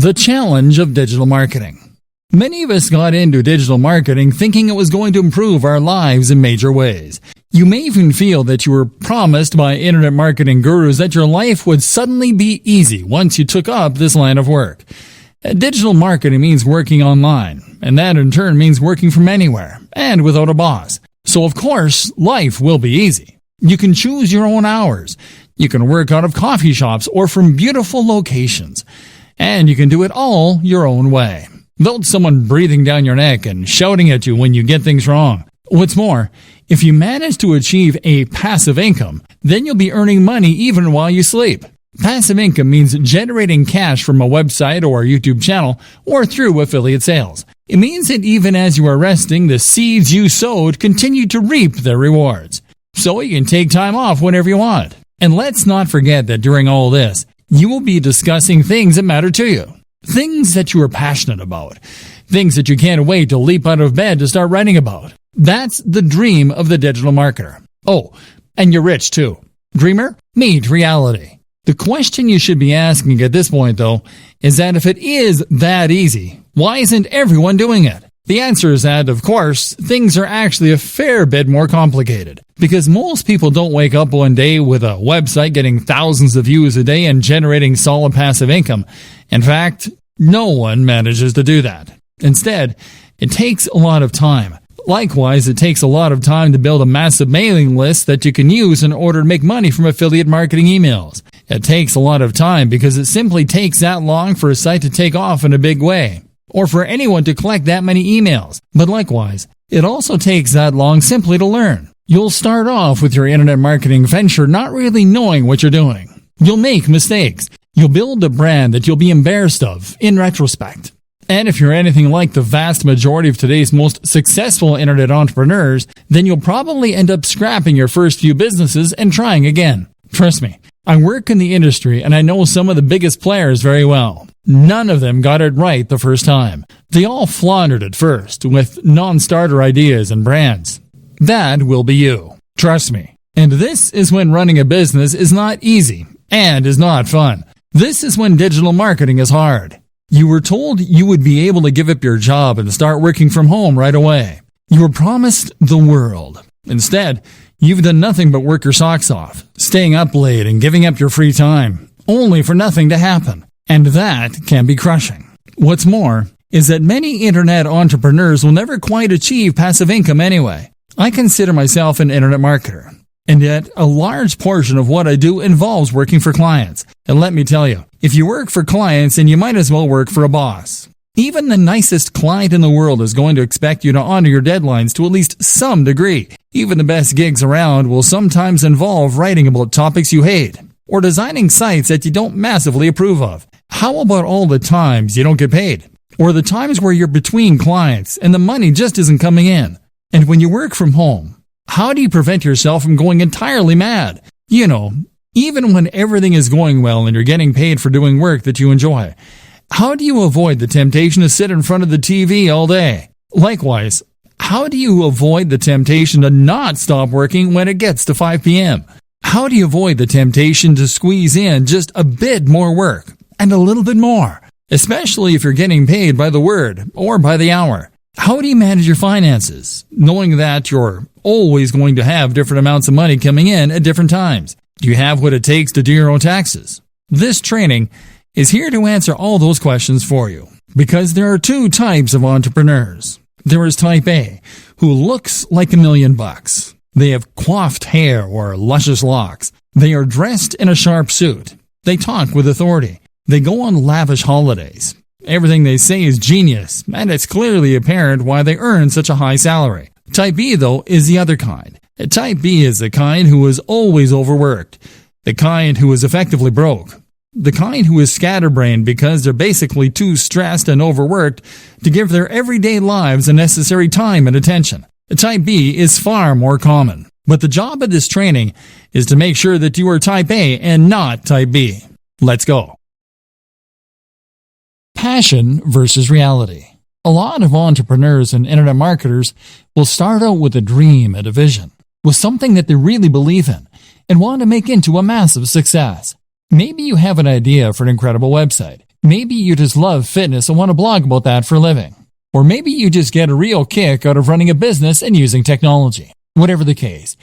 The challenge of digital marketing. Many of us got into digital marketing thinking it was going to improve our lives in major ways. You may even feel that you were promised by internet marketing gurus that your life would suddenly be easy once you took up this line of work. Digital marketing means working online, and that in turn means working from anywhere and without a boss. So of course, life will be easy. You can choose your own hours. You can work out of coffee shops or from beautiful locations. And you can do it all your own way, without someone breathing down your neck and shouting at you when you get things wrong. What's more, if you manage to achieve a passive income, then you'll be earning money even while you sleep. Passive income means generating cash from a website or a YouTube channel or through affiliate sales. It means that even as you are resting, the seeds you sowed continue to reap their rewards. So you can take time off whenever you want. And let's not forget that during all this, you will be discussing things that matter to you. Things that you are passionate about. Things that you can't wait to leap out of bed to start writing about. That's the dream of the digital marketer. Oh, and you're rich too. Dreamer, meet reality. The question you should be asking at this point, though, is that if it is that easy, why isn't everyone doing it? The answer is that, of course, things are actually a fair bit more complicated. Because most people don't wake up one day with a website getting thousands of views a day and generating solid passive income. In fact, no one manages to do that. Instead, it takes a lot of time. Likewise, it takes a lot of time to build a massive mailing list that you can use in order to make money from affiliate marketing emails. It takes a lot of time because it simply takes that long for a site to take off in a big way, or for anyone to collect that many emails. But likewise, it also takes that long simply to learn. You'll start off with your internet marketing venture not really knowing what you're doing. You'll make mistakes. You'll build a brand that you'll be embarrassed of in retrospect. And if you're anything like the vast majority of today's most successful internet entrepreneurs, then you'll probably end up scrapping your first few businesses and trying again. Trust me, I work in the industry and I know some of the biggest players very well. None of them got it right the first time. They all floundered at first with non-starter ideas and brands. That will be you. Trust me. And this is when running a business is not easy and is not fun. This is when digital marketing is hard. You were told you would be able to give up your job and start working from home right away. You were promised the world. Instead, you've done nothing but work your socks off, staying up late and giving up your free time, only for nothing to happen. And that can be crushing. What's more is that many internet entrepreneurs will never quite achieve passive income anyway. I consider myself an internet marketer, and yet a large portion of what I do involves working for clients. And let me tell you, if you work for clients, then you might as well work for a boss. Even the nicest client in the world is going to expect you to honor your deadlines to at least some degree. Even the best gigs around will sometimes involve writing about topics you hate, or designing sites that you don't massively approve of. How about all the times you don't get paid? Or the times where you're between clients and the money just isn't coming in? And when you work from home, how do you prevent yourself from going entirely mad? You know, even when everything is going well and you're getting paid for doing work that you enjoy, how do you avoid the temptation to sit in front of the TV all day? Likewise, how do you avoid the temptation to not stop working when it gets to 5 p.m.? How do you avoid the temptation to squeeze in just a bit more work and a little bit more, especially if you're getting paid by the word or by the hour? How do you manage your finances, knowing that you're always going to have different amounts of money coming in at different times? Do you have what it takes to do your own taxes? This training is here to answer all those questions for you, because there are two types of entrepreneurs. There is type A, who looks like $1 million. They have coiffed hair or luscious locks. They are dressed in a sharp suit. They talk with authority. They go on lavish holidays. Everything they say is genius, and it's clearly apparent why they earn such a high salary. Type B, though, is the other kind. Type B is the kind who is always overworked, the kind who is effectively broke, the kind who is scatterbrained because they're basically too stressed and overworked to give their everyday lives the necessary time and attention. Type B is far more common, but the job of this training is to make sure that you are Type A and not Type B. Let's go. Passion versus reality. A lot of entrepreneurs and internet marketers will start out with a dream and a vision, with something that they really believe in and want to make into a massive success. Maybe you have an idea for an incredible website. Maybe you just love fitness and want to blog about that for a living. Or maybe you just get a real kick out of running a business and using technology. Whatever the case,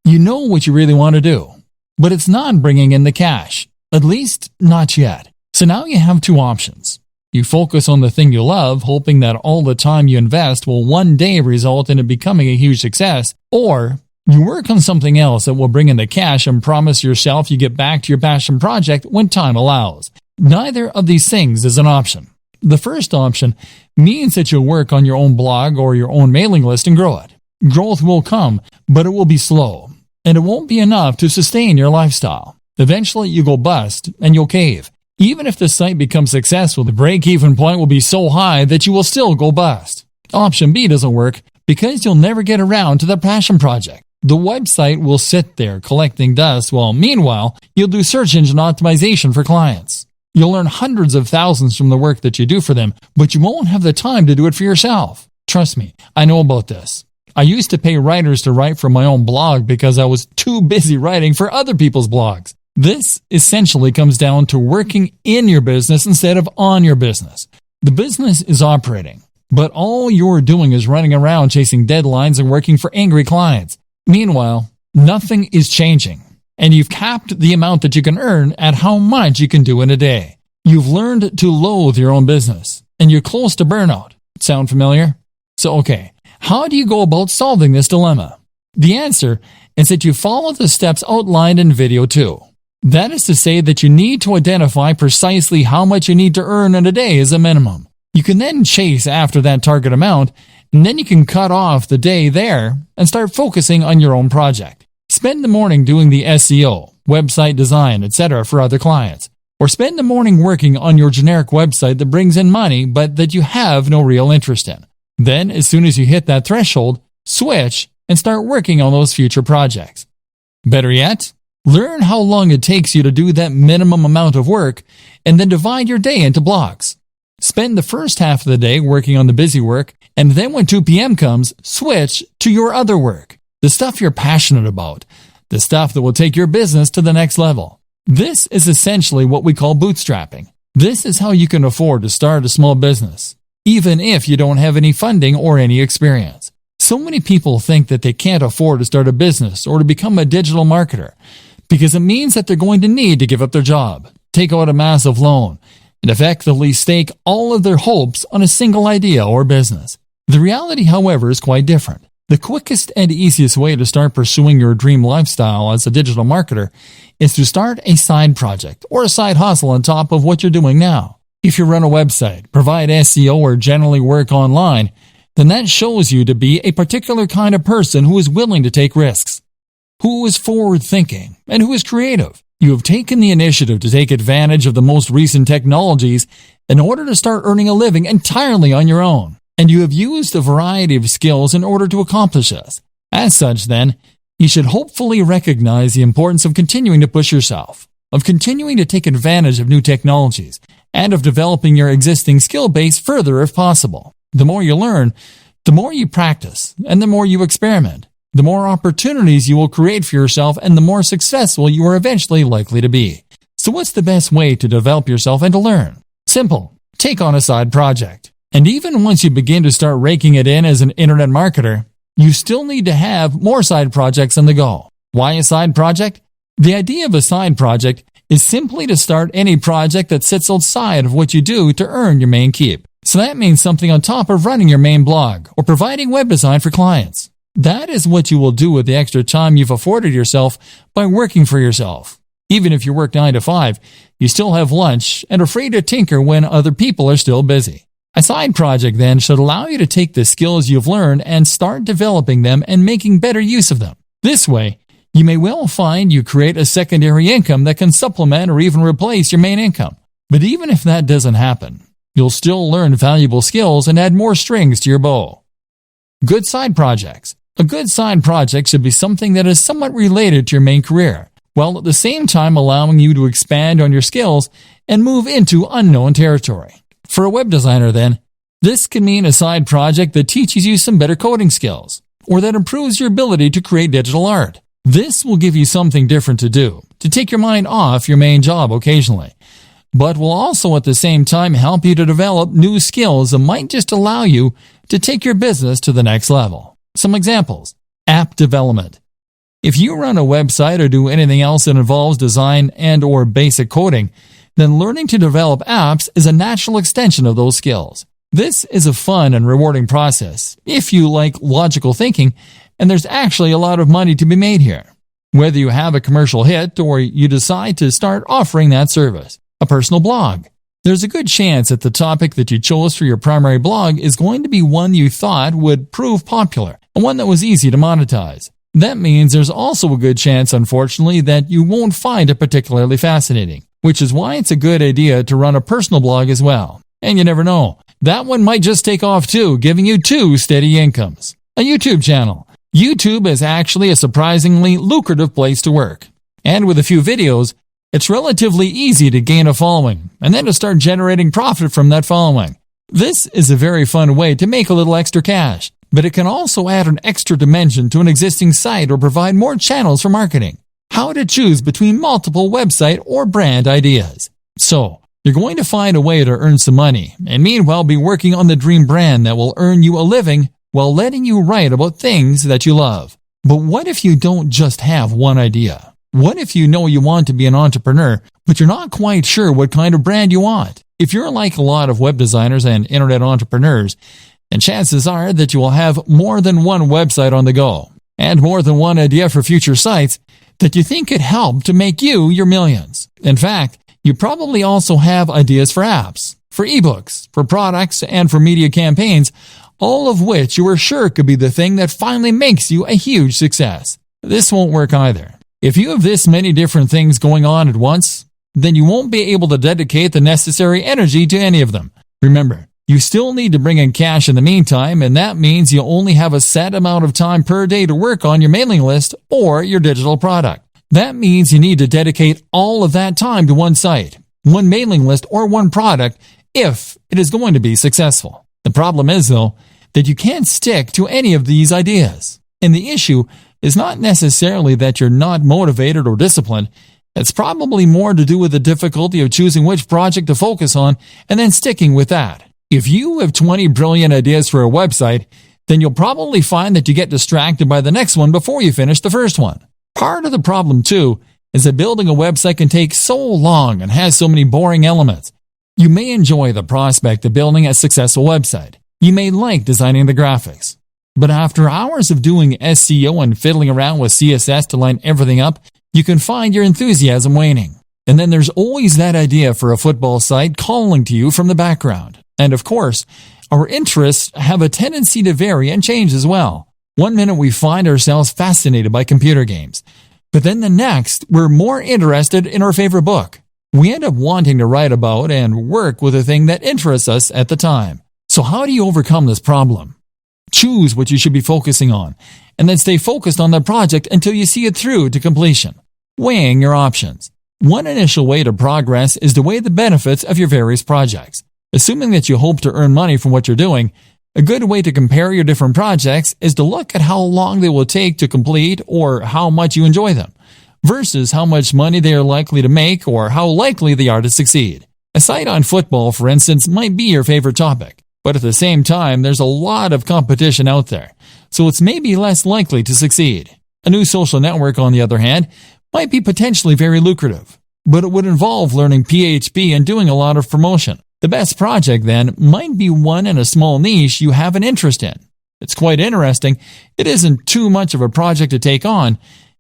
you know what you really want to do, but it's not bringing in the cash, at least not yet. So now you have two options. You focus on the thing you love, hoping that all the time you invest will one day result in it becoming a huge success, or you work on something else that will bring in the cash and promise yourself you get back to your passion project when time allows. Neither of these things is an option. The first option means that you'll work on your own blog or your own mailing list and grow it. Growth will come, but it will be slow, and it won't be enough to sustain your lifestyle. Eventually, you go bust, and you'll cave. Even if the site becomes successful, the break-even point will be so high that you will still go bust. Option B doesn't work because you'll never get around to the passion project. The website will sit there collecting dust while, meanwhile, you'll do search engine optimization for clients. You'll earn hundreds of thousands from the work that you do for them, but you won't have the time to do it for yourself. Trust me, I know about this. I used to pay writers to write for my own blog because I was too busy writing for other people's blogs. This essentially comes down to working in your business instead of on your business. The business is operating, but all you're doing is running around chasing deadlines and working for angry clients. Meanwhile, nothing is changing, and you've capped the amount that you can earn at how much you can do in a day. You've learned to loathe your own business, and you're close to burnout. Sound familiar? So, okay, how do you go about solving this dilemma? The answer is that you follow the steps outlined in video 2. That is to say that you need to identify precisely how much you need to earn in a day as a minimum. You can then chase after that target amount, and then you can cut off the day there and start focusing on your own project. Spend the morning doing the SEO, website design, etc. for other clients. Or spend the morning working on your generic website that brings in money but that you have no real interest in. Then, as soon as you hit that threshold, switch and start working on those future projects. Better yet, learn how long it takes you to do that minimum amount of work and then divide your day into blocks. Spend the first half of the day working on the busy work, and then when 2 p.m. comes, switch to your other work. The stuff you're passionate about, the stuff that will take your business to the next level. This is essentially what we call bootstrapping. This is how you can afford to start a small business, even if you don't have any funding or any experience. So many people think that they can't afford to start a business or to become a digital marketer because it means that they're going to need to give up their job, take out a massive loan, and effectively stake all of their hopes on a single idea or business. The reality, however, is quite different. The quickest and easiest way to start pursuing your dream lifestyle as a digital marketer is to start a side project or a side hustle on top of what you're doing now. If you run a website, provide SEO, or generally work online, then that shows you to be a particular kind of person who is willing to take risks, who is forward-thinking, and who is creative. You have taken the initiative to take advantage of the most recent technologies in order to start earning a living entirely on your own. And you have used a variety of skills in order to accomplish this. As such, then, you should hopefully recognize the importance of continuing to push yourself, of continuing to take advantage of new technologies, and of developing your existing skill base further if possible. The more you learn, the more you practice, and the more you experiment, the more opportunities you will create for yourself and the more successful you are eventually likely to be. So what's the best way to develop yourself and to learn? Simple. Take on a side project. And even once you begin to start raking it in as an internet marketer, you still need to have more side projects on the go. Why a side project? The idea of a side project is simply to start any project that sits outside of what you do to earn your main keep. So that means something on top of running your main blog or providing web design for clients. That is what you will do with the extra time you've afforded yourself by working for yourself. Even if you work 9 to 5, you still have lunch and are free to tinker when other people are still busy. A side project, then, should allow you to take the skills you've learned and start developing them and making better use of them. This way, you may well find you create a secondary income that can supplement or even replace your main income. But even if that doesn't happen, you'll still learn valuable skills and add more strings to your bow. Good side projects. A good side project should be something that is somewhat related to your main career, while at the same time allowing you to expand on your skills and move into unknown territory. For a web designer, then, this can mean a side project that teaches you some better coding skills, or that improves your ability to create digital art. This will give you something different to do, to take your mind off your main job occasionally. but will also at the same time help you to develop new skills that might just allow you to take your business to the next level. Some examples: app development. If you run a website or do anything else that involves design and or basic coding, then learning to develop apps is a natural extension of those skills. This is a fun and rewarding process if you like logical thinking, and there's actually a lot of money to be made here. Whether you have a commercial hit or you decide to start offering that service. A personal blog. There's a good chance that the topic that you chose for your primary blog is going to be one you thought would prove popular and one that was easy to monetize. That means there's also a good chance, unfortunately, that you won't find it particularly fascinating, which is why it's a good idea to run a personal blog as well. And you never know, that one might just take off too, giving you 2 steady incomes. A YouTube channel. YouTube is actually a surprisingly lucrative place to work. And with a few videos, it's relatively easy to gain a following and then to start generating profit from that following. This is a very fun way to make a little extra cash, but it can also add an extra dimension to an existing site or provide more channels for marketing. How to choose between multiple website or brand ideas. So, you're going to find a way to earn some money and meanwhile be working on the dream brand that will earn you a living while letting you write about things that you love. But what if you don't just have one idea? What if you know you want to be an entrepreneur, but you're not quite sure what kind of brand you want? If you're like a lot of web designers and internet entrepreneurs, then chances are that you will have more than one website on the go, and more than one idea for future sites that you think could help to make you your millions. In fact, you probably also have ideas for apps, for ebooks, for products, and for media campaigns, all of which you are sure could be the thing that finally makes you a huge success. This won't work either. If you have this many different things going on at once, then you won't be able to dedicate the necessary energy to any of them. Remember, you still need to bring in cash in the meantime, and that means you only have a set amount of time per day to work on your mailing list or your digital product. That means you need to dedicate all of that time to one site, one mailing list, or one product if it is going to be successful. The problem is, though, that you can't stick to any of these ideas. And the issue is not necessarily that you're not motivated or disciplined. It's probably more to do with the difficulty of choosing which project to focus on and then sticking with that. If you have 20 brilliant ideas for a website, then you'll probably find that you get distracted by the next one before you finish the first one. Part of the problem, too, is that building a website can take so long and has so many boring elements. You may enjoy the prospect of building a successful website. You may like designing the graphics. But after hours of doing SEO and fiddling around with CSS to line everything up, you can find your enthusiasm waning. And then there's always that idea for a football site calling to you from the background. And of course, our interests have a tendency to vary and change as well. One minute we find ourselves fascinated by computer games, but then the next we're more interested in our favorite book. We end up wanting to write about and work with a thing that interests us at the time. So how do you overcome this problem? Choose what you should be focusing on, and then stay focused on the project until you see it through to completion. Weighing your options. One initial way to progress is to weigh the benefits of your various projects. Assuming that you hope to earn money from what you're doing, a good way to compare your different projects is to look at how long they will take to complete or how much you enjoy them, versus how much money they are likely to make or how likely they are to succeed. A site on football, for instance, might be your favorite topic. But at the same time, there's a lot of competition out there, so it's maybe less likely to succeed. A new social network, on the other hand, might be potentially very lucrative, but it would involve learning PHP and doing a lot of promotion. The best project, then, might be one in a small niche you have an interest in. It's quite interesting, it isn't too much of a project to take on,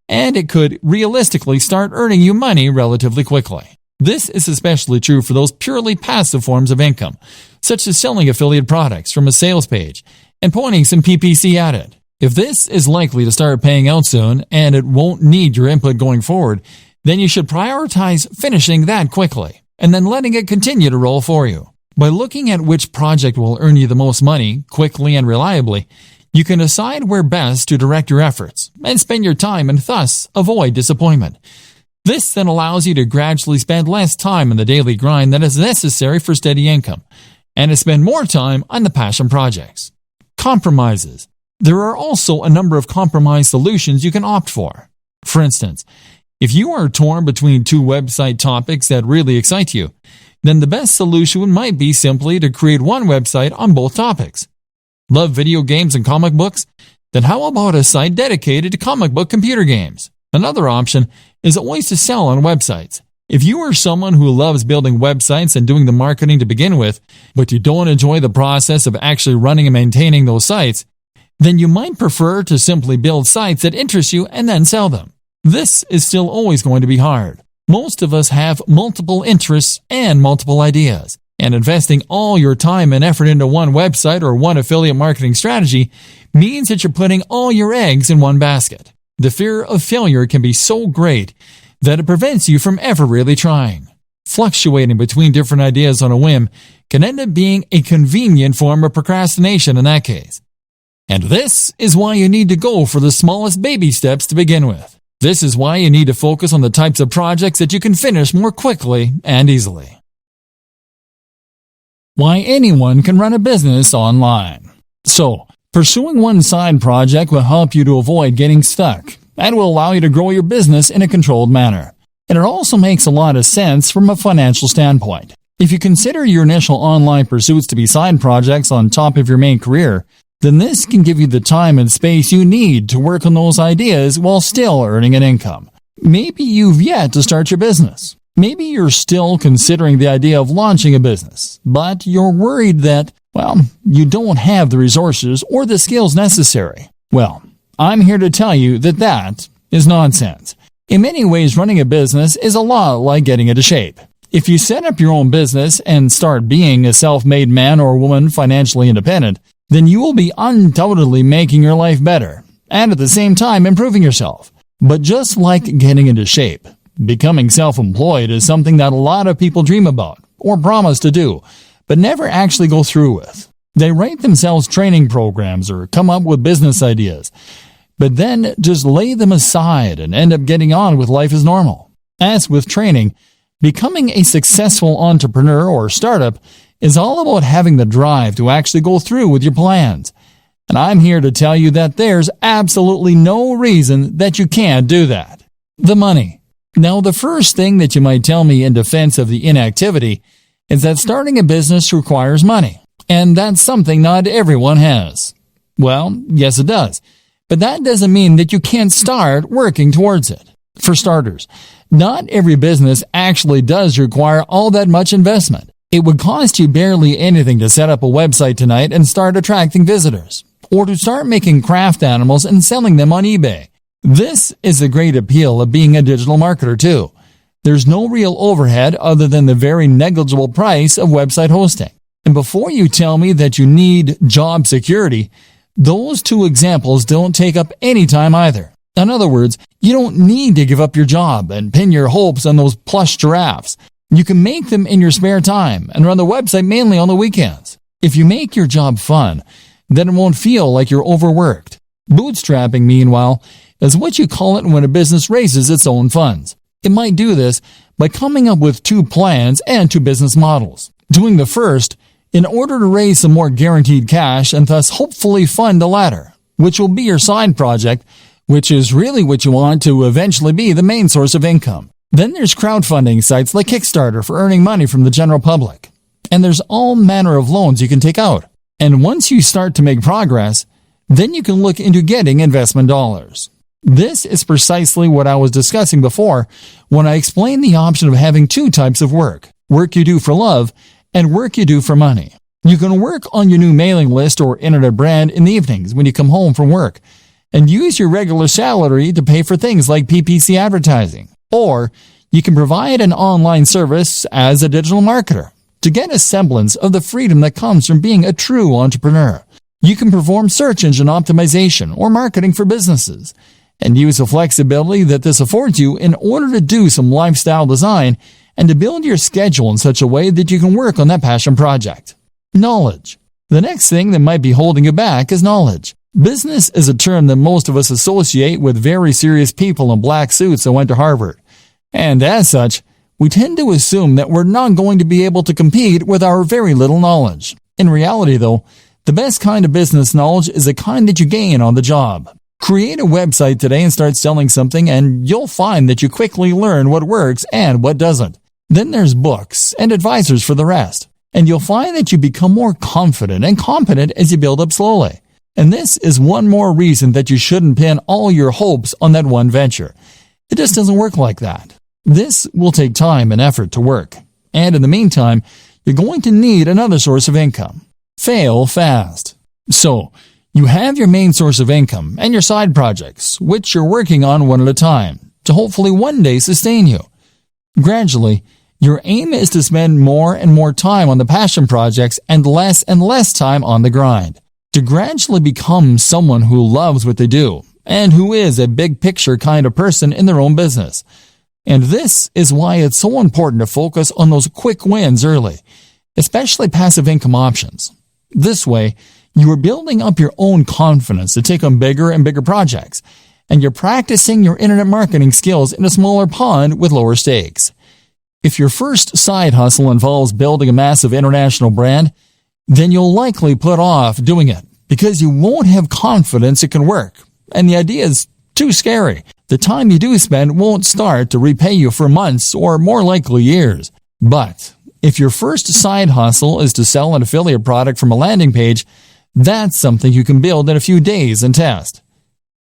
and it could realistically start earning you money relatively quickly. This is especially true for those purely passive forms of income, such as selling affiliate products from a sales page and pointing some PPC at it. If this is likely to start paying out soon and it won't need your input going forward, then you should prioritize finishing that quickly and then letting it continue to roll for you. By looking at which project will earn you the most money quickly and reliably, you can decide where best to direct your efforts and spend your time and thus avoid disappointment. This then allows you to gradually spend less time in the daily grind that is necessary for steady income, and to spend more time on the passion projects. Compromises. There are also a number of compromise solutions you can opt for. For instance, If you are torn between two website topics that really excite you, then the best solution might be simply to create one website on both topics. Love video games and comic books? Then how about a site dedicated to comic book computer games? Another option is always to sell on websites. If you are someone who loves building websites and doing the marketing to begin with, but you don't enjoy the process of actually running and maintaining those sites, then you might prefer to simply build sites that interest you and then sell them. This is still always going to be hard. Most of us have multiple interests and multiple ideas, and investing all your time and effort into one website or one affiliate marketing strategy means that you're putting all your eggs in one basket. The fear of failure can be so great that it prevents you from ever really trying. Fluctuating between different ideas on a whim can end up being a convenient form of procrastination in that case. And this is why you need to go for the smallest baby steps to begin with. This is why you need to focus on the types of projects that you can finish more quickly and easily. Why anyone can run a business online. So, pursuing one side project will help you to avoid getting stuck and will allow you to grow your business in a controlled manner. And it also makes a lot of sense from a financial standpoint. If you consider your initial online pursuits to be side projects on top of your main career, then this can give you the time and space you need to work on those ideas while still earning an income. Maybe you've yet to start your business. Maybe you're still considering the idea of launching a business, but you're worried that, you don't have the resources or the skills necessary. Well, I'm here to tell you that that is nonsense. In many ways, running a business is a lot like getting into shape. If you set up your own business and start being a self-made man or woman financially independent, then you will be undoubtedly making your life better, and at the same time improving yourself. But just like getting into shape, becoming self-employed is something that a lot of people dream about, or promise to do, but never actually go through with. They write themselves training programs or come up with business ideas, but then just lay them aside and end up getting on with life as normal. As with training, becoming a successful entrepreneur or startup is all about having the drive to actually go through with your plans. And I'm here to tell you that there's absolutely no reason that you can't do that. The money. Now, the first thing that you might tell me in defense of the inactivity is that starting a business requires money, and that's something not everyone has. Well, yes it does, but that doesn't mean that you can't start working towards it. For starters, not every business actually does require all that much investment. It would cost you barely anything to set up a website tonight and start attracting visitors, or to start making craft animals and selling them on eBay. This is the great appeal of being a digital marketer too. There's no real overhead other than the very negligible price of website hosting. And before you tell me that you need job security, those two examples don't take up any time either. In other words, you don't need to give up your job and pin your hopes on those plush giraffes. You can make them in your spare time and run the website mainly on the weekends. If you make your job fun, then it won't feel like you're overworked. Bootstrapping, meanwhile, is what you call it when a business raises its own funds. It might do this by coming up with two plans and two business models. Doing the first in order to raise some more guaranteed cash and thus hopefully fund the latter, which will be your side project, which is really what you want to eventually be the main source of income. Then there's crowdfunding sites like Kickstarter for earning money from the general public. And there's all manner of loans you can take out. And once you start to make progress, then you can look into getting investment dollars. This is precisely what I was discussing before when I explained the option of having two types of work you do for love and work you do for money. You can work on your new mailing list or internet brand in the evenings when you come home from work and use your regular salary to pay for things like PPC advertising. Or you can provide an online service as a digital marketer to get a semblance of the freedom that comes from being a true entrepreneur. You can perform search engine optimization or marketing for businesses and use the flexibility that this affords you in order to do some lifestyle design and to build your schedule in such a way that you can work on that passion project. Knowledge. The next thing that might be holding you back is knowledge. Business is a term that most of us associate with very serious people in black suits that went to Harvard. And as such, we tend to assume that we're not going to be able to compete with our very little knowledge. In reality, though, the best kind of business knowledge is the kind that you gain on the job. Create a website today and start selling something, and you'll find that you quickly learn what works and what doesn't. Then there's books and advisors for the rest, and you'll find that you become more confident and competent as you build up slowly. And this is one more reason that you shouldn't pin all your hopes on that one venture. It just doesn't work like that. This will take time and effort to work, and in the meantime, you're going to need another source of income. Fail fast. So, you have your main source of income and your side projects, which you're working on one at a time, to hopefully one day sustain you. Gradually, your aim is to spend more and more time on the passion projects and less time on the grind. To gradually become someone who loves what they do, and who is a big picture kind of person in their own business. And this is why it's so important to focus on those quick wins early, especially passive income options. This way, you are building up your own confidence to take on bigger and bigger projects, and you're practicing your internet marketing skills in a smaller pond with lower stakes. If your first side hustle involves building a massive international brand, then you'll likely put off doing it because you won't have confidence it can work, and the idea is too scary. The time you do spend won't start to repay you for months or more likely years. But if your first side hustle is to sell an affiliate product from a landing page, that's something you can build in a few days and test.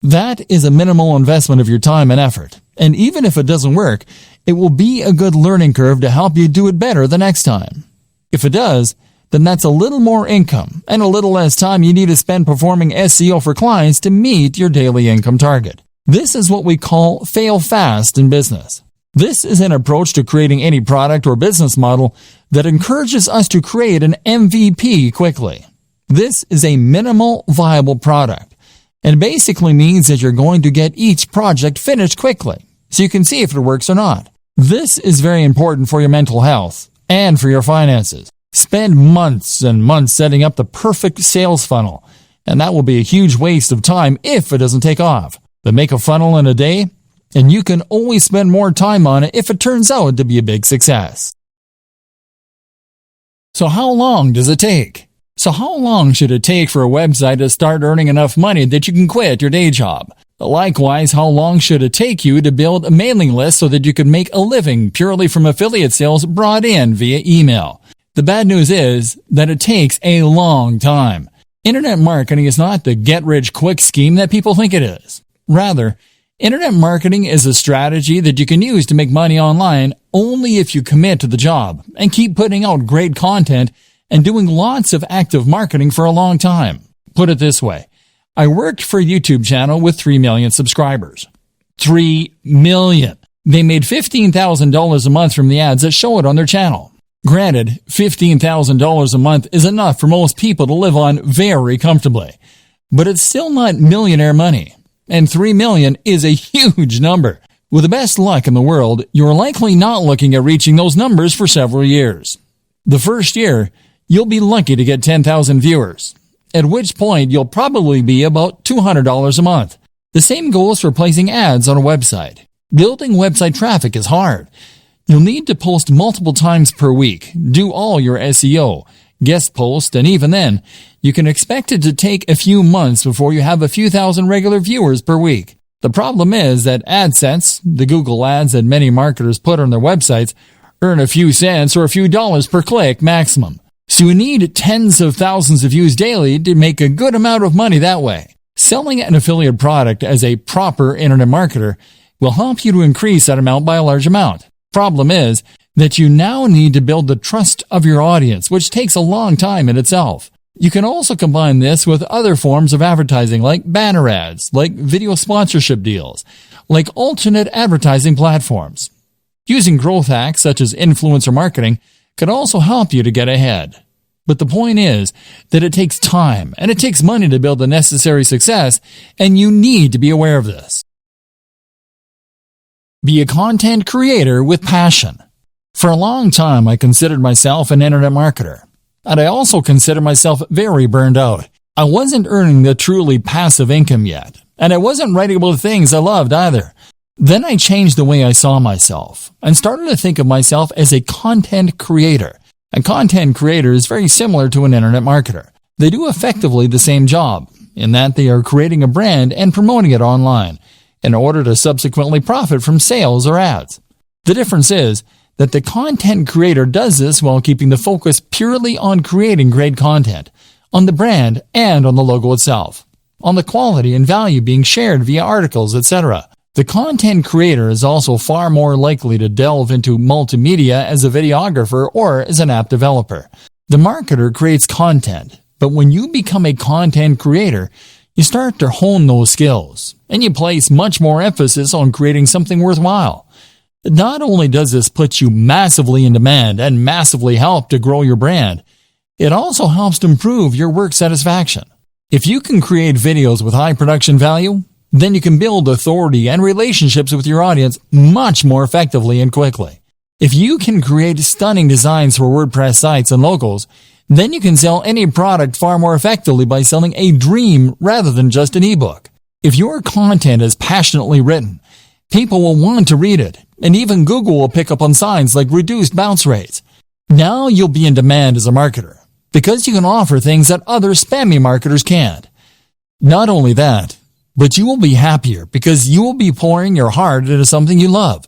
That is a minimal investment of your time and effort, and even if it doesn't work, it will be a good learning curve to help you do it better the next time. If it does, then that's a little more income and a little less time you need to spend performing SEO for clients to meet your daily income target. This is what we call fail fast in business. This is an approach to creating any product or business model that encourages us to create an MVP quickly. This is a minimal viable product, and basically means that you're going to get each project finished quickly, so you can see if it works or not. This is very important for your mental health and for your finances. Spend months and months setting up the perfect sales funnel, and that will be a huge waste of time if it doesn't take off. But make a funnel in a day, and you can always spend more time on it if it turns out to be a big success. So how long does it take? So how long should it take for a website to start earning enough money that you can quit your day job? Likewise, how long should it take you to build a mailing list so that you can make a living purely from affiliate sales brought in via email? The bad news is that it takes a long time. Internet marketing is not the get-rich-quick scheme that people think it is. Rather, internet marketing is a strategy that you can use to make money online only if you commit to the job and keep putting out great content and doing lots of active marketing for a long time. Put it this way, I worked for a YouTube channel with 3 million subscribers. 3 million! They made $15,000 a month from the ads that show it on their channel. Granted, $15,000 a month is enough for most people to live on very comfortably, but it's still not millionaire money, and 3 million is a huge number. With the best luck in the world, you're likely not looking at reaching those numbers for several years. The first year, you'll be lucky to get 10,000 viewers, at which point you'll probably be about $200 a month. The same goes for placing ads on a website. Building website traffic is hard. You'll need to post multiple times per week, do all your SEO, guest post, and even then, you can expect it to take a few months before you have a few thousand regular viewers per week. The problem is that AdSense, the Google ads that many marketers put on their websites, earn a few cents or a few dollars per click maximum. So you need tens of thousands of views daily to make a good amount of money that way. Selling an affiliate product as a proper internet marketer will help you to increase that amount by a large amount. Problem is that you now need to build the trust of your audience, which takes a long time in itself. You can also combine this with other forms of advertising like banner ads, like video sponsorship deals, like alternate advertising platforms. Using growth hacks such as influencer marketing can also help you to get ahead. But the point is that it takes time and it takes money to build the necessary success, and you need to be aware of this. Be a content creator with passion. For a long time, I considered myself an internet marketer, and I also considered myself very burned out. I wasn't earning the truly passive income yet, and I wasn't writing about things I loved either. Then I changed the way I saw myself and started to think of myself as a content creator. A content creator is very similar to an internet marketer. They do effectively the same job, in that they are creating a brand and promoting it online in order to subsequently profit from sales or ads. The difference is that the content creator does this while keeping the focus purely on creating great content, on the brand and on the logo itself, on the quality and value being shared via articles, etc. The content creator is also far more likely to delve into multimedia as a videographer or as an app developer. The marketer creates content, but when you become a content creator, you start to hone those skills, and you place much more emphasis on creating something worthwhile. Not only does this put you massively in demand and massively help to grow your brand, it also helps to improve your work satisfaction. If you can create videos with high production value, then you can build authority and relationships with your audience much more effectively and quickly. If you can create stunning designs for WordPress sites and logos, then you can sell any product far more effectively by selling a dream rather than just an ebook. If your content is passionately written, people will want to read it, and even Google will pick up on signs like reduced bounce rates. Now you'll be in demand as a marketer, because you can offer things that other spammy marketers can't. Not only that, but you will be happier because you will be pouring your heart into something you love,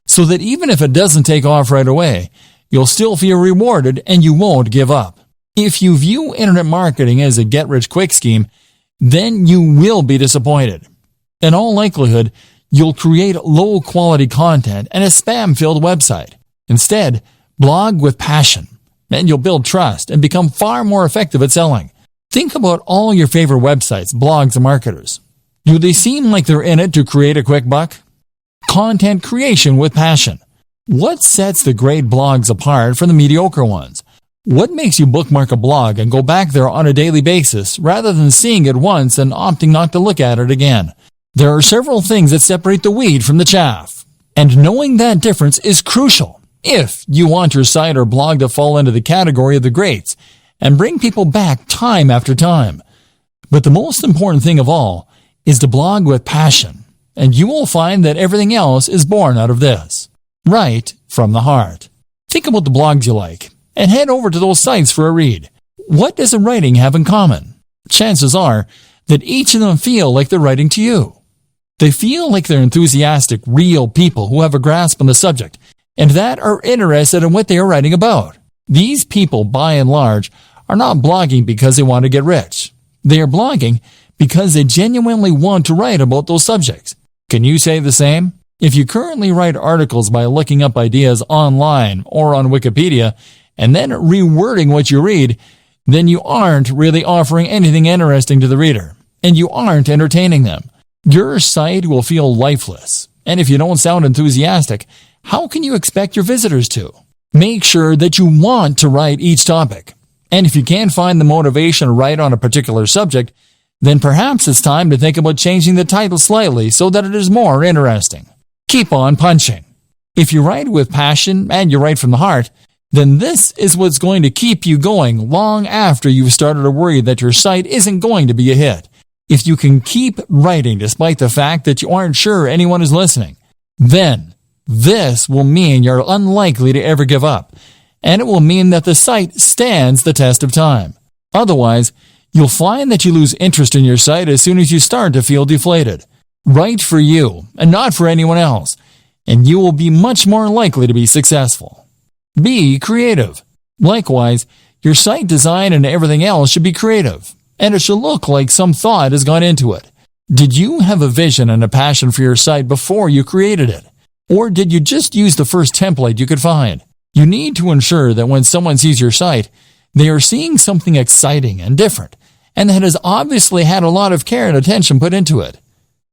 so that even if it doesn't take off right away, you'll still feel rewarded and you won't give up. If you view internet marketing as a get-rich-quick scheme, then you will be disappointed. In all likelihood, you'll create low-quality content and a spam-filled website. Instead, blog with passion, and you'll build trust and become far more effective at selling. Think about all your favorite websites, blogs, and marketers. Do they seem like they're in it to create a quick buck? Content creation with passion. What sets the great blogs apart from the mediocre ones? What makes you bookmark a blog and go back there on a daily basis rather than seeing it once and opting not to look at it again? There are several things that separate the wheat from the chaff, and knowing that difference is crucial if you want your site or blog to fall into the category of the greats and bring people back time after time. But the most important thing of all is to blog with passion, and you will find that everything else is born out of this, right from the heart. Think about the blogs you like, and head over to those sites for a read. What does the writing have in common? Chances are that each of them feel like they're writing to you. They feel like they're enthusiastic, real people who have a grasp on the subject and that are interested in what they are writing about. These people, by and large, are not blogging because they want to get rich. They are blogging because they genuinely want to write about those subjects. Can you say the same? If you currently write articles by looking up ideas online or on Wikipedia and then rewording what you read, then you aren't really offering anything interesting to the reader, and you aren't entertaining them. Your site will feel lifeless, and if you don't sound enthusiastic, how can you expect your visitors to? Make sure that you want to write each topic, and if you can't find the motivation to write on a particular subject, then perhaps it's time to think about changing the title slightly so that it is more interesting. Keep on punching. If you write with passion and you write from the heart, then this is what's going to keep you going long after you've started to worry that your site isn't going to be a hit. If you can keep writing despite the fact that you aren't sure anyone is listening, then this will mean you're unlikely to ever give up, and it will mean that the site stands the test of time. Otherwise, you'll find that you lose interest in your site as soon as you start to feel deflated. Write for you and not for anyone else, and you will be much more likely to be successful. Be creative. Likewise, your site design and everything else should be creative, and it should look like some thought has gone into it. Did you have a vision and a passion for your site before you created it? Or did you just use the first template you could find? You need to ensure that when someone sees your site, they are seeing something exciting and different, and that has obviously had a lot of care and attention put into it.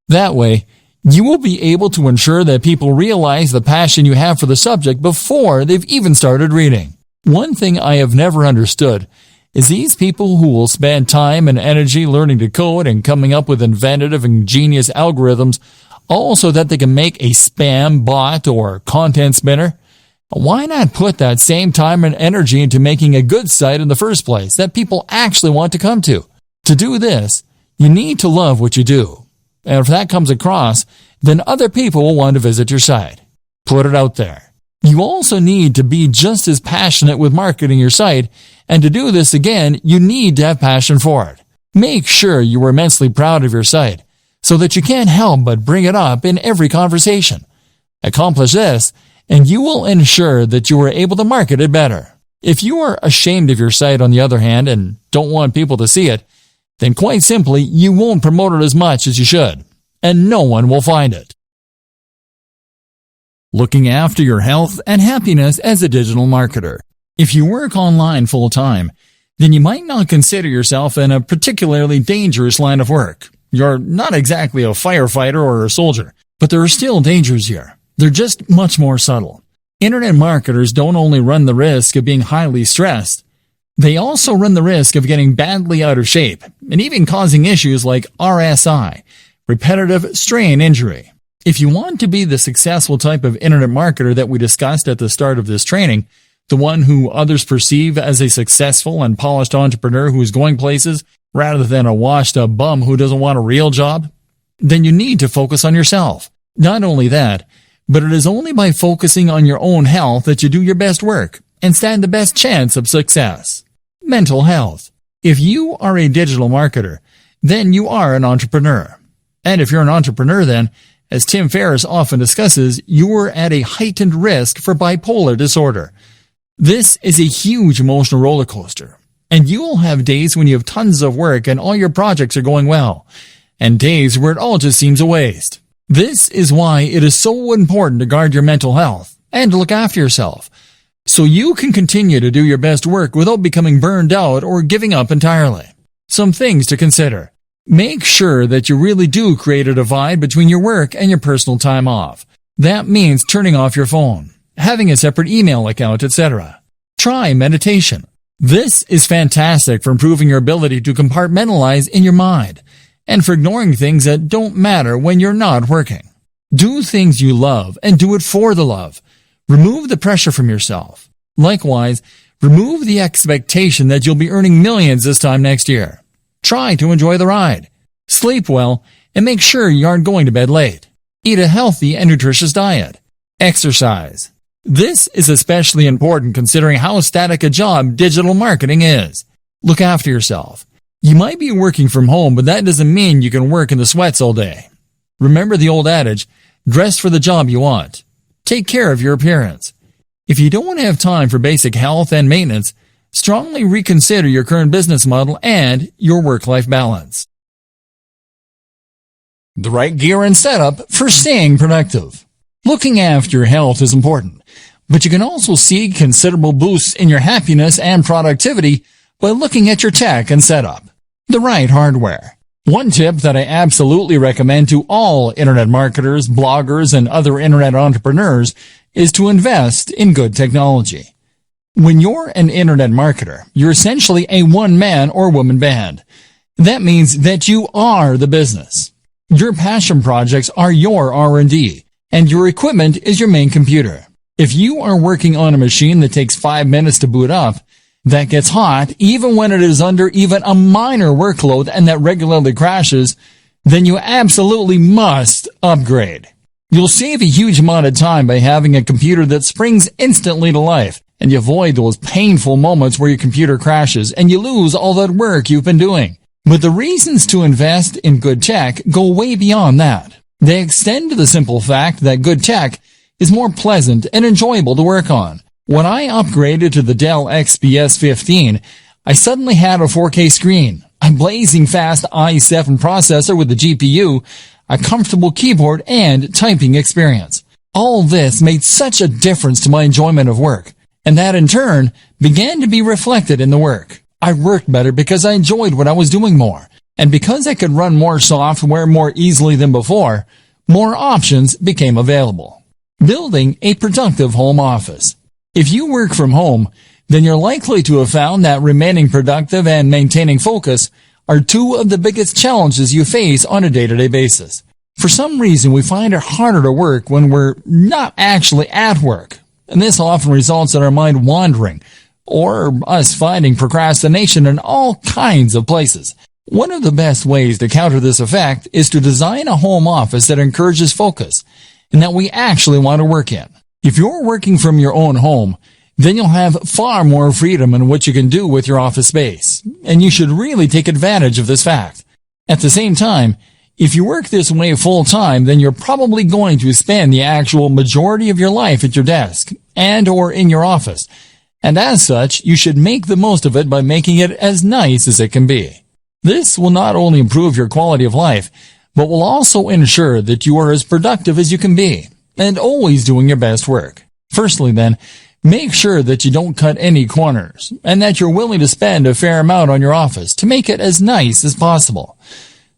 That way, you will be able to ensure that people realize the passion you have for the subject before they've even started reading. One thing I have never understood is these people who will spend time and energy learning to code and coming up with inventive and genius algorithms all so that they can make a spam bot or content spinner. Why not put that same time and energy into making a good site in the first place that people actually want to come to? To do this, you need to love what you do. And if that comes across, then other people will want to visit your site. Put it out there. You also need to be just as passionate with marketing your site, and to do this again, you need to have passion for it. Make sure you are immensely proud of your site so that you can't help but bring it up in every conversation. Accomplish this, and you will ensure that you are able to market it better. If you are ashamed of your site, on the other hand, and don't want people to see it, then quite simply, you won't promote it as much as you should, and no one will find it. Looking after your health and happiness as a digital marketer. If you work online full-time, then you might not consider yourself in a particularly dangerous line of work. You're not exactly a firefighter or a soldier, but there are still dangers here. They're just much more subtle. Internet marketers don't only run the risk of being highly stressed, they also run the risk of getting badly out of shape and even causing issues like RSI, repetitive strain injury. If you want to be the successful type of internet marketer that we discussed at the start of this training, the one who others perceive as a successful and polished entrepreneur who is going places rather than a washed-up bum who doesn't want a real job, then you need to focus on yourself. Not only that, but it is only by focusing on your own health that you do your best work and stand the best chance of success. Mental health. If you are a digital marketer, then you are an entrepreneur. And if you're an entrepreneur, then, as Tim Ferriss often discusses, you are at a heightened risk for bipolar disorder. This is a huge emotional roller coaster, and you will have days when you have tons of work and all your projects are going well, and days where it all just seems a waste. This is why it is so important to guard your mental health and to look after yourself, so you can continue to do your best work without becoming burned out or giving up entirely. Some things to consider. Make sure that you really do create a divide between your work and your personal time off. That means turning off your phone, having a separate email account, etc. Try meditation. This is fantastic for improving your ability to compartmentalize in your mind and for ignoring things that don't matter when you're not working. Do things you love and do it for the love. Remove the pressure from yourself. Likewise, remove the expectation that you'll be earning millions this time next year. Try to enjoy the ride. Sleep well and make sure you aren't going to bed late. Eat a healthy and nutritious diet. Exercise. This is especially important considering how static a job digital marketing is. Look after yourself. You might be working from home, but that doesn't mean you can work in the sweats all day. Remember the old adage, dress for the job you want. Take care of your appearance. If you don't have time for basic health and maintenance, strongly reconsider your current business model and your work-life balance. The right gear and setup for staying productive. Looking after your health is important, but you can also see considerable boosts in your happiness and productivity by looking at your tech and setup. The right hardware. One tip that I absolutely recommend to all internet marketers, bloggers, and other internet entrepreneurs is to invest in good technology. When you're an internet marketer, you're essentially a one-man or woman band. That means that you are the business. Your passion projects are your R&D, and your equipment is your main computer. If you are working on a machine that takes 5 minutes to boot up, that gets hot even when it is under even a minor workload and that regularly crashes, then you absolutely must upgrade. You'll save a huge amount of time by having a computer that springs instantly to life, and you avoid those painful moments where your computer crashes and you lose all that work you've been doing. But the reasons to invest in good tech go way beyond that. They extend to the simple fact that good tech is more pleasant and enjoyable to work on. When I upgraded to the Dell XPS 15, I suddenly had a 4K screen, a blazing fast i7 processor with a GPU, a comfortable keyboard, and typing experience. All this made such a difference to my enjoyment of work, and that in turn began to be reflected in the work. I worked better because I enjoyed what I was doing more, and because I could run more software more easily than before, more options became available. Building a productive home office. If you work from home, then you're likely to have found that remaining productive and maintaining focus are two of the biggest challenges you face on a day-to-day basis. For some reason, we find it harder to work when we're not actually at work, and this often results in our mind wandering, or us finding procrastination in all kinds of places. One of the best ways to counter this effect is to design a home office that encourages focus, and that we actually want to work in. If you're working from your own home, then you'll have far more freedom in what you can do with your office space, and you should really take advantage of this fact. At the same time, if you work this way full-time, then you're probably going to spend the actual majority of your life at your desk and or in your office, and as such, you should make the most of it by making it as nice as it can be. This will not only improve your quality of life, but will also ensure that you are as productive as you can be, and always doing your best work. Firstly then, make sure that you don't cut any corners, and that you're willing to spend a fair amount on your office to make it as nice as possible.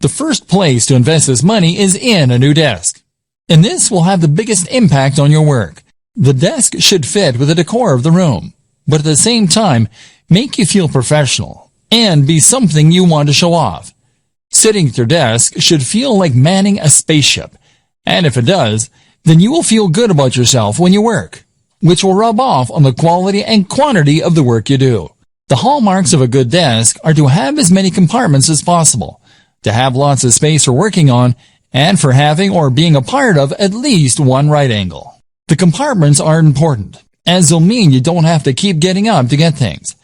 The first place to invest this money is in a new desk, and this will have the biggest impact on your work. The desk should fit with the decor of the room, but at the same time, make you feel professional, and be something you want to show off. Sitting at your desk should feel like manning a spaceship, and if it does, then you will feel good about yourself when you work, which will rub off on the quality and quantity of the work you do. The hallmarks of a good desk are to have as many compartments as possible, to have lots of space for working on, and for having or being a part of at least one right angle. The compartments are important, as they'll mean you don't have to keep getting up to get things.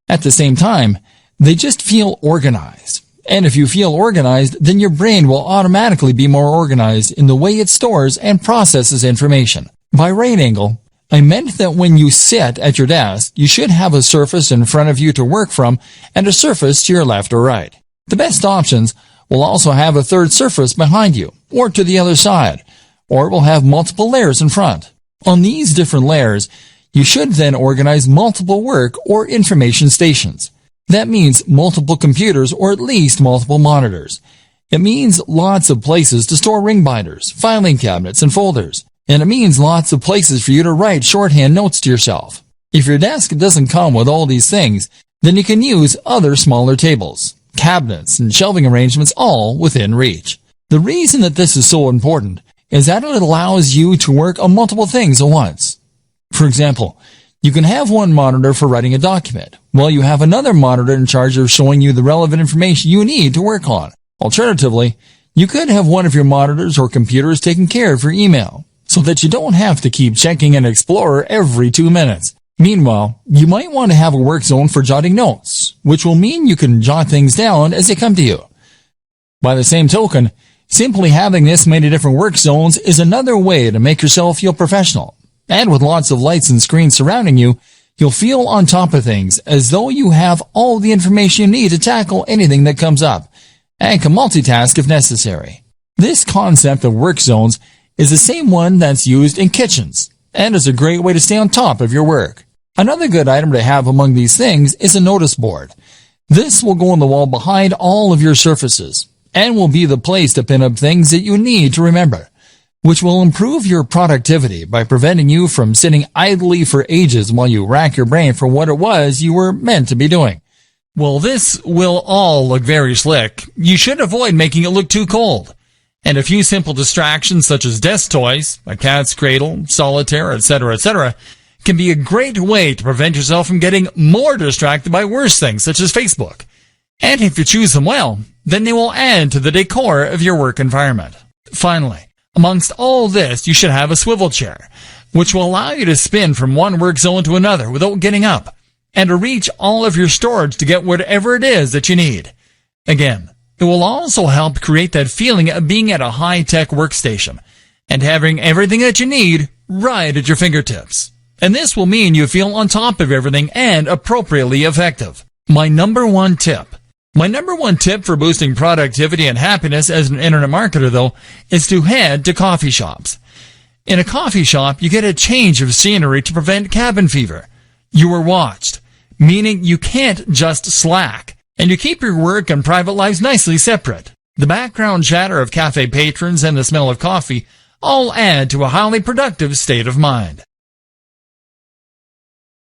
At the same time, they just feel organized. And if you feel organized, then your brain will automatically be more organized in the way it stores and processes information. By right angle, I meant that when you sit at your desk, you should have a surface in front of you to work from and a surface to your left or right. The best options will also have a third surface behind you or to the other side, or it will have multiple layers in front. On these different layers, you should then organize multiple work or information stations. That means multiple computers or at least multiple monitors. It means lots of places to store ring binders, filing cabinets, and folders. And it means lots of places for you to write shorthand notes to yourself. If your desk doesn't come with all these things, then you can use other smaller tables, cabinets, and shelving arrangements all within reach. The reason that this is so important is that it allows you to work on multiple things at once. For example, you can have one monitor for writing a document, while you have another monitor in charge of showing you the relevant information you need to work on. Alternatively, you could have one of your monitors or computers taking care of your email, so that you don't have to keep checking an Explorer every 2 minutes. Meanwhile, you might want to have a work zone for jotting notes, which will mean you can jot things down as they come to you. By the same token, simply having this many different work zones is another way to make yourself feel professional. And with lots of lights and screens surrounding you, you'll feel on top of things as though you have all the information you need to tackle anything that comes up, and can multitask if necessary. This concept of work zones is the same one that's used in kitchens, and is a great way to stay on top of your work. Another good item to have among these things is a notice board. This will go on the wall behind all of your surfaces, and will be the place to pin up things that you need to remember, which will improve your productivity by preventing you from sitting idly for ages while you rack your brain for what it was you were meant to be doing. Well, this will all look very slick. You should avoid making it look too cold. And a few simple distractions such as desk toys, a cat's cradle, solitaire, etc., can be a great way to prevent yourself from getting more distracted by worse things such as Facebook. And if you choose them well, then they will add to the decor of your work environment. Finally, amongst all this, you should have a swivel chair, which will allow you to spin from one work zone to another without getting up, and to reach all of your storage to get whatever it is that you need. Again, it will also help create that feeling of being at a high-tech workstation, and having everything that you need right at your fingertips. And this will mean you feel on top of everything and appropriately effective. My number one tip for boosting productivity and happiness as an internet marketer, though, is to head to coffee shops. In a coffee shop, you get a change of scenery to prevent cabin fever. You are watched, meaning you can't just slack, and you keep your work and private lives nicely separate. The background chatter of cafe patrons and the smell of coffee all add to a highly productive state of mind.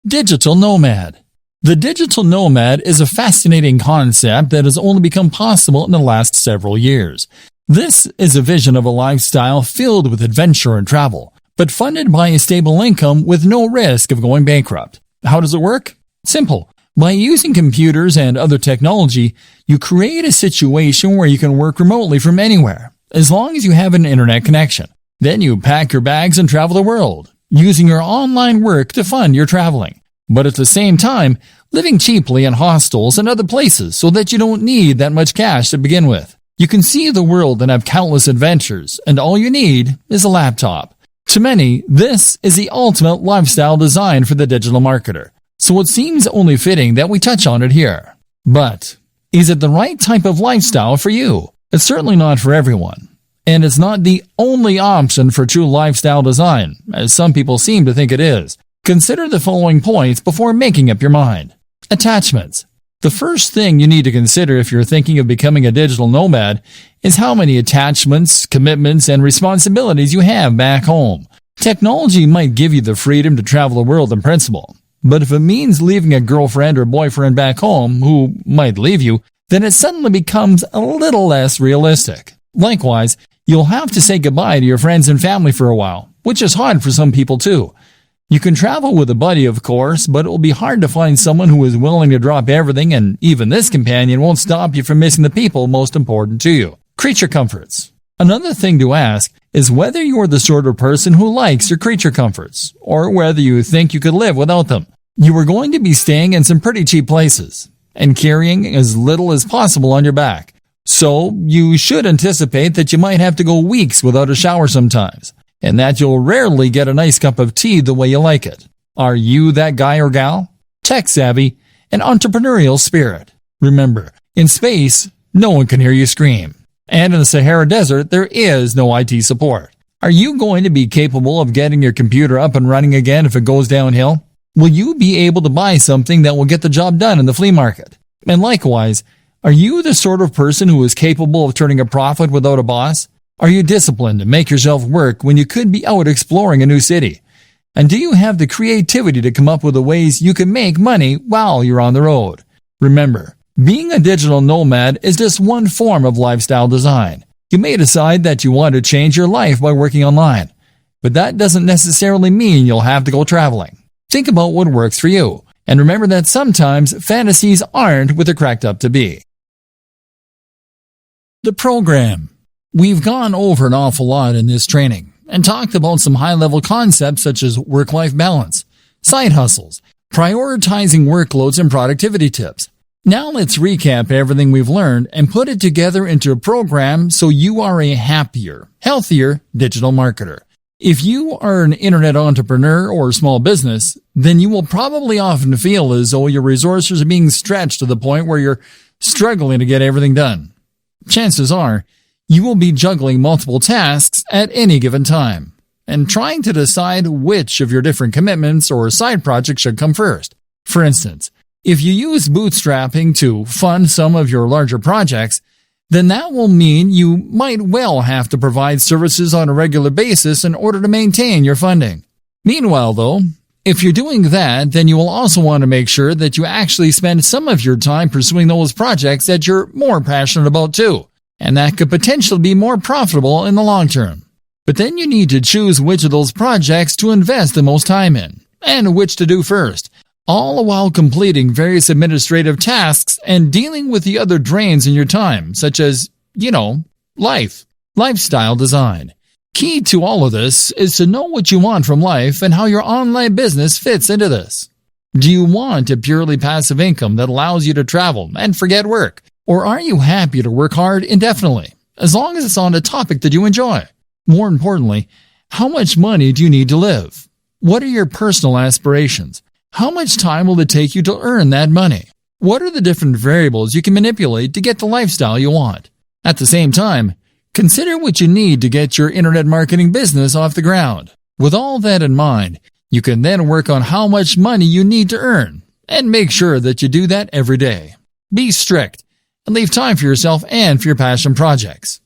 Digital nomad. The digital nomad is a fascinating concept that has only become possible in the last several years. This is a vision of a lifestyle filled with adventure and travel, but funded by a stable income with no risk of going bankrupt. How does it work? Simple. By using computers and other technology, you create a situation where you can work remotely from anywhere, as long as you have an internet connection. Then you pack your bags and travel the world, using your online work to fund your traveling. But at the same time, living cheaply in hostels and other places so that you don't need that much cash to begin with. You can see the world and have countless adventures, and all you need is a laptop. To many, this is the ultimate lifestyle design for the digital marketer, so it seems only fitting that we touch on it here. But is it the right type of lifestyle for you? It's certainly not for everyone. And it's not the only option for true lifestyle design, as some people seem to think it is. Consider the following points before making up your mind. Attachments. The first thing you need to consider if you're thinking of becoming a digital nomad is how many attachments, commitments, and responsibilities you have back home. Technology might give you the freedom to travel the world in principle, but if it means leaving a girlfriend or boyfriend back home who might leave you, then it suddenly becomes a little less realistic. Likewise, you'll have to say goodbye to your friends and family for a while, which is hard for some people too. You can travel with a buddy, of course, but it will be hard to find someone who is willing to drop everything, and even this companion won't stop you from missing the people most important to you. Creature comforts. Another thing to ask is whether you're the sort of person who likes your creature comforts, or whether you think you could live without them. You are going to be staying in some pretty cheap places, and carrying as little as possible on your back. So, you should anticipate that you might have to go weeks without a shower sometimes, and that you'll rarely get a nice cup of tea the way you like it. Are you that guy or gal? Tech savvy and entrepreneurial spirit. Remember, in space, no one can hear you scream. And in the Sahara Desert, there is no IT support. Are you going to be capable of getting your computer up and running again if it goes downhill? Will you be able to buy something that will get the job done in the flea market? And likewise, are you the sort of person who is capable of turning a profit without a boss? Are you disciplined to make yourself work when you could be out exploring a new city? And do you have the creativity to come up with the ways you can make money while you're on the road? Remember, being a digital nomad is just one form of lifestyle design. You may decide that you want to change your life by working online, but that doesn't necessarily mean you'll have to go traveling. Think about what works for you, and remember that sometimes fantasies aren't what they're cracked up to be. The program. We've gone over an awful lot in this training and talked about some high-level concepts such as work-life balance, side hustles, prioritizing workloads, and productivity tips. Now let's recap everything we've learned and put it together into a program so you are a happier, healthier digital marketer. If you are an internet entrepreneur or small business, then you will probably often feel as though your resources are being stretched to the point where you're struggling to get everything done. Chances are, you will be juggling multiple tasks at any given time and trying to decide which of your different commitments or side projects should come first. For instance, if you use bootstrapping to fund some of your larger projects, then that will mean you might well have to provide services on a regular basis in order to maintain your funding. Meanwhile, though, if you're doing that, then you will also want to make sure that you actually spend some of your time pursuing those projects that you're more passionate about too, and that could potentially be more profitable in the long term. But then you need to choose which of those projects to invest the most time in, and which to do first, all while completing various administrative tasks and dealing with the other drains in your time, such as, lifestyle design. Key to all of this is to know what you want from life and how your online business fits into this. Do you want a purely passive income that allows you to travel and forget work? Or are you happy to work hard indefinitely, as long as it's on a topic that you enjoy? More importantly, how much money do you need to live? What are your personal aspirations? How much time will it take you to earn that money? What are the different variables you can manipulate to get the lifestyle you want? At the same time, consider what you need to get your internet marketing business off the ground. With all that in mind, you can then work on how much money you need to earn, and make sure that you do that every day. Be strict, and leave time for yourself and for your passion projects.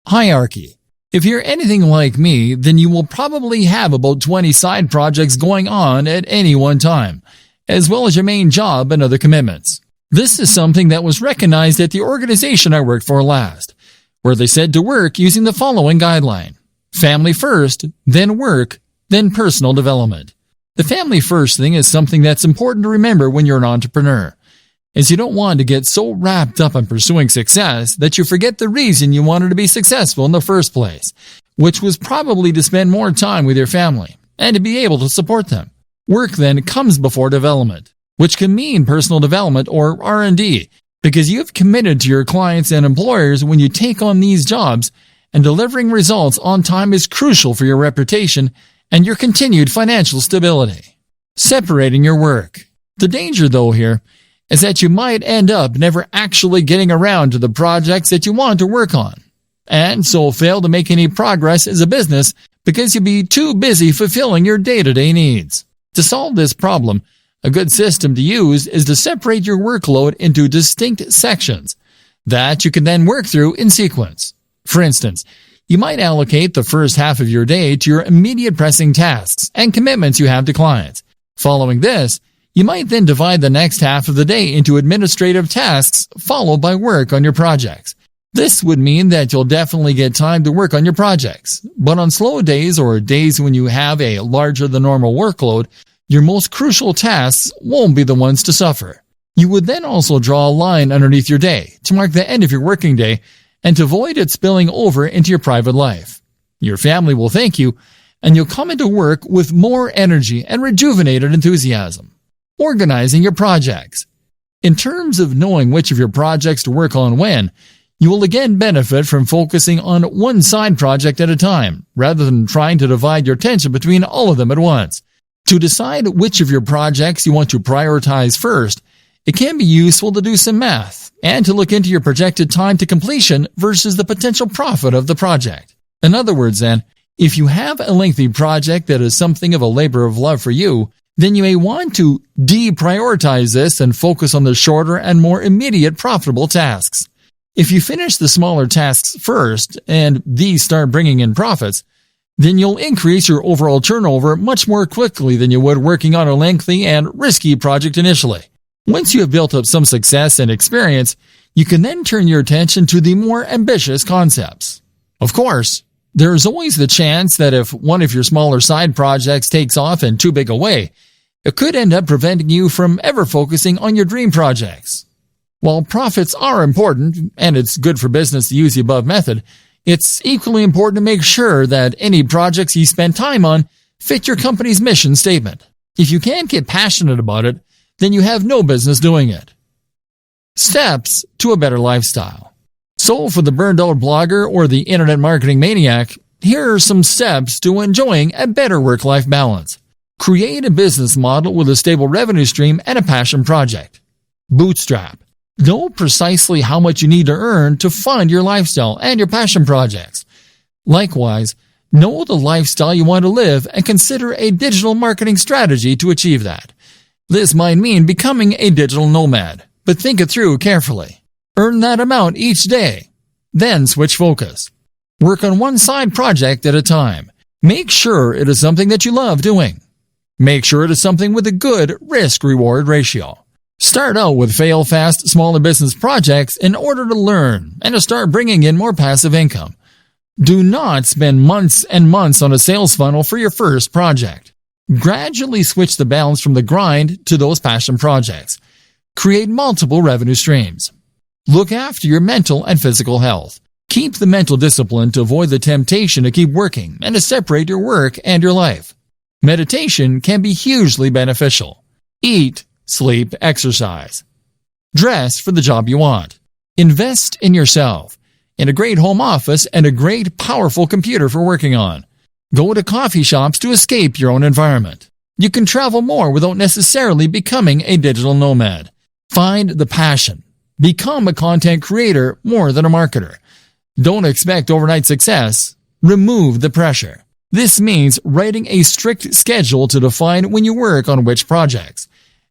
Hierarchy. If you're anything like me, then you will probably have about 20 side projects going on at any one time, as well as your main job and other commitments. This is something that was recognized at the organization I worked for last, where they said to work using the following guideline: family first, then work, then personal development. The family first thing is something that's important to remember when you're an entrepreneur, as you don't want to get so wrapped up in pursuing success that you forget the reason you wanted to be successful in the first place, which was probably to spend more time with your family and to be able to support them. Work then comes before development, which can mean personal development or R&D, because you've committed to your clients and employers when you take on these jobs, and delivering results on time is crucial for your reputation and your continued financial stability. Separating your work. The danger, though, here is that you might end up never actually getting around to the projects that you want to work on, and so fail to make any progress as a business because you'll be too busy fulfilling your day-to-day needs. To solve this problem, a good system to use is to separate your workload into distinct sections that you can then work through in sequence. For instance, you might allocate the first half of your day to your immediate pressing tasks and commitments you have to clients. Following this, you might then divide the next half of the day into administrative tasks followed by work on your projects. This would mean that you'll definitely get time to work on your projects, but on slow days or days when you have a larger than normal workload, your most crucial tasks won't be the ones to suffer. You would then also draw a line underneath your day to mark the end of your working day and to avoid it spilling over into your private life. Your family will thank you, and you'll come into work with more energy and rejuvenated enthusiasm. Organizing your projects. In terms of knowing which of your projects to work on when, you will again benefit from focusing on one side project at a time, rather than trying to divide your attention between all of them at once. To decide which of your projects you want to prioritize first, it can be useful to do some math and to look into your projected time to completion versus the potential profit of the project. In other words, then, if you have a lengthy project that is something of a labor of love for you, then you may want to deprioritize this and focus on the shorter and more immediate profitable tasks. If you finish the smaller tasks first and these start bringing in profits, then you'll increase your overall turnover much more quickly than you would working on a lengthy and risky project initially. Once you have built up some success and experience, you can then turn your attention to the more ambitious concepts. Of course, there is always the chance that if one of your smaller side projects takes off in too big a way, it could end up preventing you from ever focusing on your dream projects. While profits are important, and it's good for business to use the above method, it's equally important to make sure that any projects you spend time on fit your company's mission statement. If you can't get passionate about it, then you have no business doing it. Steps to a better lifestyle. So for the burned out blogger or the internet marketing maniac, here are some steps to enjoying a better work-life balance. Create a business model with a stable revenue stream and a passion project. Bootstrap. Know precisely how much you need to earn to fund your lifestyle and your passion projects. Likewise, know the lifestyle you want to live and consider a digital marketing strategy to achieve that. This might mean becoming a digital nomad, but think it through carefully. Earn that amount each day. Then switch focus. Work on one side project at a time. Make sure it is something that you love doing. Make sure it is something with a good risk-reward ratio. Start out with fail-fast smaller business projects in order to learn and to start bringing in more passive income. Do not spend months and months on a sales funnel for your first project. Gradually switch the balance from the grind to those passion projects. Create multiple revenue streams. Look after your mental and physical health. Keep the mental discipline to avoid the temptation to keep working and to separate your work and your life. Meditation can be hugely beneficial. Eat, sleep, exercise. Dress for the job you want. Invest in yourself, in a great home office and a great, powerful computer for working on. Go to coffee shops to escape your own environment. You can travel more without necessarily becoming a digital nomad. Find the passion. Become a content creator more than a marketer. Don't expect overnight success. Remove the pressure. This means writing a strict schedule to define when you work on which projects,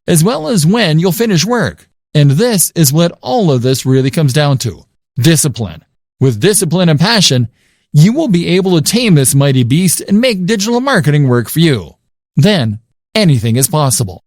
as well as when you'll finish work. And this is what all of this really comes down to. Discipline. With discipline and passion, you will be able to tame this mighty beast and make digital marketing work for you. Then, anything is possible.